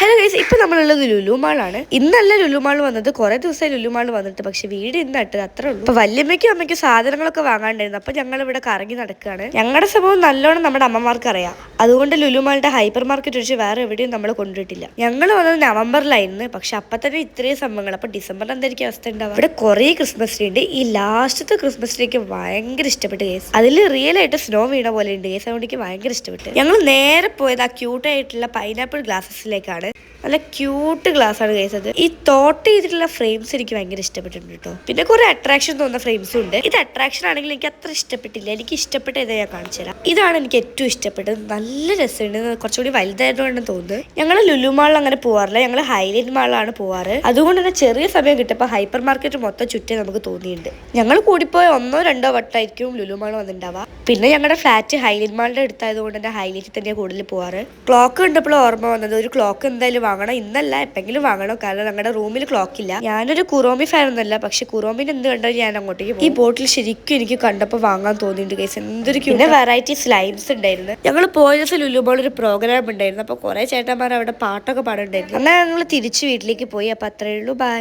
Hello guys, ഇപ്പൊ നമ്മളുള്ളത് ലുലു മാളാണ്. ഇന്നല്ല ലുലു മാൾ വന്നത്, കുറെ ദിവസമായി ലുലു മാൾ വന്നിട്ട്. പക്ഷെ വീട് ഇന്നിട്ട് അത്രേ ഉള്ളൂ. അപ്പൊ വല്യമ്മയ്ക്കും അമ്മയ്ക്കും സാധനങ്ങളൊക്കെ വാങ്ങാണ്ടായിരുന്നു. അപ്പൊ ഞങ്ങൾ ഇവിടെ കറങ്ങി നടക്കുകയാണ്. ഞങ്ങളുടെ സംഭവം നല്ലോണം നമ്മുടെ അമ്മമാർക്ക് അറിയാം. അതുകൊണ്ട് ലുലു മാളിന്റെ ഹൈപ്പർ മാർക്കറ്റ് ഒഴിച്ച് വേറെ എവിടെയും നമ്മൾ കൊണ്ടുപോയിട്ടില്ല. ഞങ്ങൾ വന്നത് നവംബറിലായിരുന്നു. പക്ഷെ അപ്പൊ തന്നെ ഇത്രയും സംഭവങ്ങൾ. അപ്പൊ ഡിസംബറിൽ എന്തായിരിക്കും അവസ്ഥ ഉണ്ടാവുക? ഇവിടെ കുറെ ക്രിസ്മസ് ട്രീ ഉണ്ട്. ഈ ലാസ്റ്റത്തെ ക്രിസ്മസ് ട്രീക്ക് ഭയങ്കര ഇഷ്ടപ്പെട്ടു കേസ്. അതിൽ റിയൽ ആയിട്ട് സ്നോ വീണ പോലെ ഉണ്ട് കേസ്. അതുകൊണ്ട് എനിക്ക് ഭയങ്കര ഇഷ്ടപ്പെട്ടു. ഞങ്ങൾ നേരെ പോയത് ആ ക്യൂട്ടായിട്ടുള്ള പൈനാപ്പിൾ ഗ്ലാസസിലേക്കാണ്. നല്ല ക്യൂട്ട് ഗ്ലാസ് ആണ് ഗൈസ്. അത് ഈ തോട്ട് ചെയ്തിട്ടുള്ള ഫ്രെയിംസ് എനിക്ക് ഭയങ്കര ഇഷ്ടപ്പെട്ടിട്ടുണ്ട് കേട്ടോ. പിന്നെ കുറെ അട്രാക്ഷൻ തോന്നുന്ന ഫ്രെയിംസും ഉണ്ട്. ഇത് അട്രാക്ഷൻ ആണെങ്കിൽ എനിക്ക് അത്ര ഇഷ്ടപ്പെട്ടില്ല. എനിക്ക് ഇഷ്ടപ്പെട്ട ഇതാ ഞാൻ കാണിച്ചു തരാം. ഇതാണ് എനിക്ക് ഏറ്റവും ഇഷ്ടപ്പെട്ടത്. നല്ല രസമുണ്ട്. കുറച്ചുകൂടി വലുതായതുകൊണ്ടെന്ന് തോന്നുന്നു. ഞങ്ങൾ ലുലു മാളിൽ അങ്ങനെ പോവാറില്ല. ഞങ്ങൾ ഹൈലൈറ്റ് മാളിലാണ് പോവാറ്. അതുകൊണ്ട് തന്നെ ചെറിയ സമയം കിട്ടപ്പോൾ ഹൈപ്പർ മാർക്കറ്റ് മൊത്തം ചുറ്റേ നമുക്ക് തോന്നിയിട്ടുണ്ട്. ഞങ്ങൾ കൂടിപ്പോയ 1-2 വട്ടമായിരിക്കും ലുലു മാൾ വന്നിട്ടുണ്ടാവുക. പിന്നെ ഞങ്ങളുടെ ഫ്ലാറ്റ് ഹൈലൈറ്റ് മാളിന്റെ അടുത്തായതുകൊണ്ട് തന്നെ ഹൈലൈറ്റിൽ തന്നെയാണ് കൂടുതൽ പോവാറ്. ക്ലോക്ക് കണ്ടപ്പോൾ ഓർമ്മ വന്നത്, ഒരു ക്ലോക്ക് എന്തായാലും വാങ്ങണം. ഇന്നല്ല എപ്പെങ്കിലും വാങ്ങണം. കാരണം ഞങ്ങളുടെ റൂമിൽ ക്ലോക്ക് ഇല്ല. ഞാനൊരു കുറോമി ഫാൻ ഒന്നല്ല, പക്ഷെ കുറോമിന് എന്ത് കണ്ടാൽ ഞാൻ അങ്ങോട്ടേക്ക് പോകും. ഈ ബോട്ടിൽ ശരിക്കും എനിക്ക് കണ്ടപ്പോൾ വാങ്ങാൻ തോന്നിയിട്ടുണ്ട് ഗൈസ്. എന്തൊരു പിന്നെ വെറൈറ്റി സ്ലൈംസ് ഉണ്ടായിരുന്നു. ഞങ്ങൾ പോയ ദിവസം ലുലു മാൾ ഒരു പ്രോഗ്രാം ഉണ്ടായിരുന്നു. അപ്പൊ കുറെ ചേട്ടന്മാർ അവിടെ പാട്ടൊക്കെ പാടുണ്ടായിരുന്നു. അങ്ങനെ ഞങ്ങൾ തിരിച്ച് വീട്ടിലേക്ക് പോയി. അപ്പൊ അത്രേ ഉള്ളൂ. ബൈ.